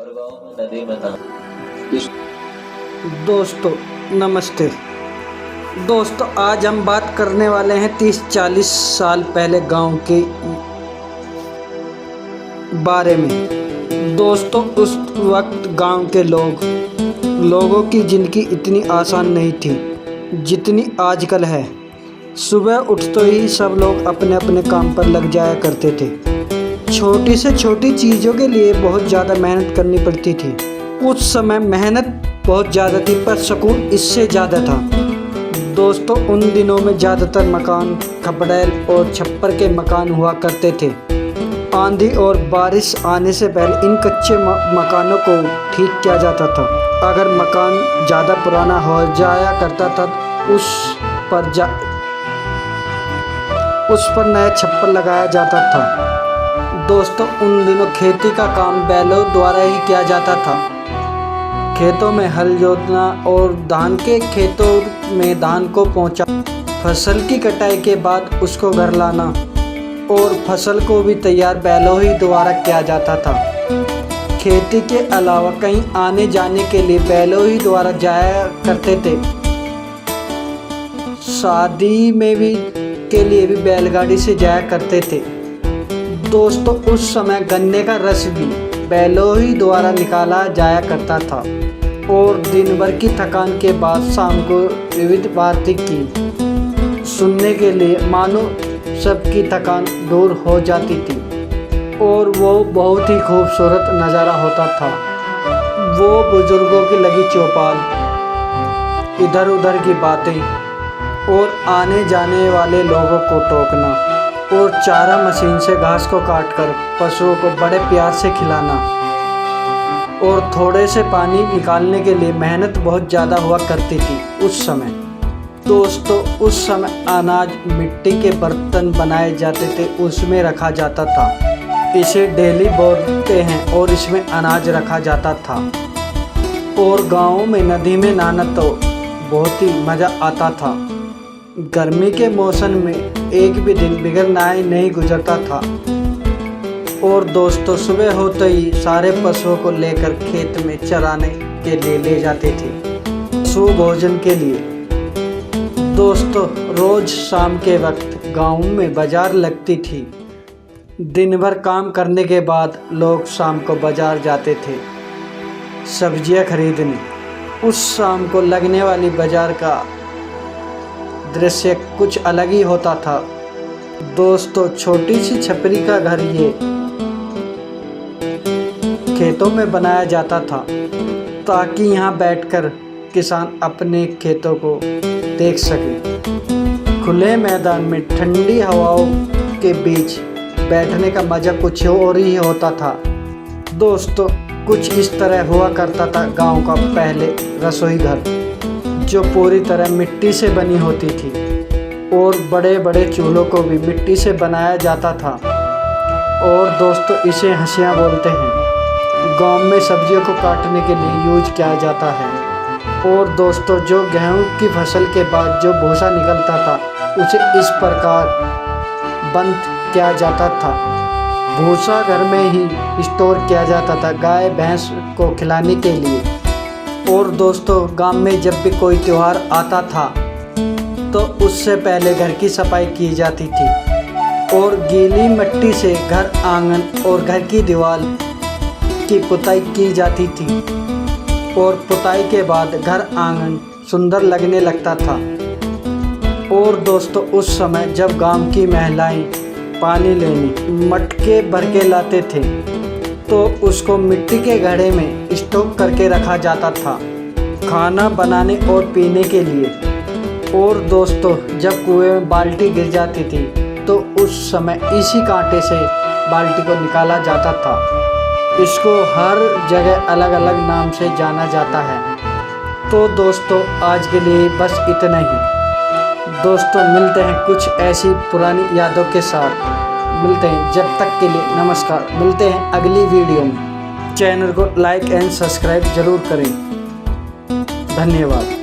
और गाँव में नदी में था। इस दोस्तों नमस्ते। दोस्तों आज हम बात करने वाले हैं 30-40 साल पहले गांव के बारे में। दोस्तों उस वक्त गांव के लोगों की ज़िंदगी इतनी आसान नहीं थी जितनी आजकल है। सुबह उठते ही सब लोग अपने अपने काम पर लग जाया करते थे। छोटी से छोटी चीज़ों के लिए बहुत ज़्यादा मेहनत करनी पड़ती थी। उस समय मेहनत बहुत ज़्यादा थी पर सुकून इससे ज़्यादा था। दोस्तों उन दिनों में ज़्यादातर मकान खपड़ैल और छप्पर के मकान हुआ करते थे। आंधी और बारिश आने से पहले इन कच्चे मकानों को ठीक किया जाता था। अगर मकान ज़्यादा पुराना हो जाया करता था उस पर नया छप्पर लगाया जाता था। दोस्तों उन दिनों खेती का काम बैलों द्वारा ही किया जाता था। खेतों में हल जोतना और धान के खेतों में धान को पहुंचा, फसल की कटाई के बाद उसको घर लाना और फसल को भी तैयार बैलों ही द्वारा किया जाता था। खेती के अलावा कहीं आने जाने के लिए बैलों ही द्वारा जाया करते थे। शादी में भी के लिए भी बैलगाड़ी से जाया करते थे। दोस्तों उस समय गन्ने का रस भी बैलों ही द्वारा निकाला जाया करता था और दिन भर की थकान के बाद शाम को विविध बातें की सुनने के लिए मानो सबकी थकान दूर हो जाती थी और वो बहुत ही खूबसूरत नज़ारा होता था। वो बुजुर्गों की लगी चौपाल, इधर उधर की बातें और आने जाने वाले लोगों को टोकना और चारा मशीन से घास को काटकर पशुओं को बड़े प्यार से खिलाना और थोड़े से पानी निकालने के लिए मेहनत बहुत ज़्यादा हुआ करती थी उस समय। दोस्तों उस समय अनाज मिट्टी के बर्तन बनाए जाते थे, उसमें रखा जाता था। इसे डेली बोलते हैं और इसमें अनाज रखा जाता था। और गाँव में नदी में नहाना तो बहुत ही मज़ा आता था। गर्मी के मौसम में एक भी दिन बिगड़ नहाए नहीं गुजरता था। और दोस्तों सुबह होते ही सारे पशुओं को लेकर खेत में चराने के लिए ले जाते थे, पशु भोजन के लिए। दोस्तों रोज शाम के वक्त गांव में बाजार लगती थी। दिन भर काम करने के बाद लोग शाम को बाजार जाते थे सब्जियां खरीदने। उस शाम को लगने वाली बाजार का दृश्य कुछ अलग ही होता था। दोस्तों छोटी सी छपरी का घर ये खेतों में बनाया जाता था ताकि यहाँ बैठकर किसान अपने खेतों को देख सके। खुले मैदान में ठंडी हवाओं के बीच बैठने का मज़ा कुछ और ही होता था। दोस्तों कुछ इस तरह हुआ करता था गांव का पहले रसोई घर, जो पूरी तरह मिट्टी से बनी होती थी और बड़े बड़े चूल्हों को भी मिट्टी से बनाया जाता था। और दोस्तों इसे हंसिया बोलते हैं। गांव में सब्जियों को काटने के लिए यूज किया जाता है। और दोस्तों जो गेहूं की फसल के बाद जो भूसा निकलता था उसे इस प्रकार बंद किया जाता था। भूसा घर में ही स्टोर किया जाता था गाय भैंस को खिलाने के लिए। और दोस्तों गांव में जब भी कोई त्यौहार आता था तो उससे पहले घर की सफाई की जाती थी और गीली मिट्टी से घर आंगन और घर की दीवार की पुताई की जाती थी। और पुताई के बाद घर आंगन सुंदर लगने लगता था। और दोस्तों उस समय जब गांव की महिलाएं पानी लेने मटके भर के लाते थे तो उसको मिट्टी के घड़े में स्टोर करके रखा जाता था खाना बनाने और पीने के लिए। और दोस्तों जब कुएं में बाल्टी गिर जाती थी तो उस समय इसी कांटे से बाल्टी को निकाला जाता था। इसको हर जगह अलग अलग नाम से जाना जाता है। तो दोस्तों आज के लिए बस इतना ही। दोस्तों मिलते हैं कुछ ऐसी पुरानी यादों के साथ। मिलते हैं, जब तक के लिए नमस्कार। मिलते हैं अगली वीडियो में। चैनल को लाइक एंड सब्सक्राइब जरूर करें। धन्यवाद।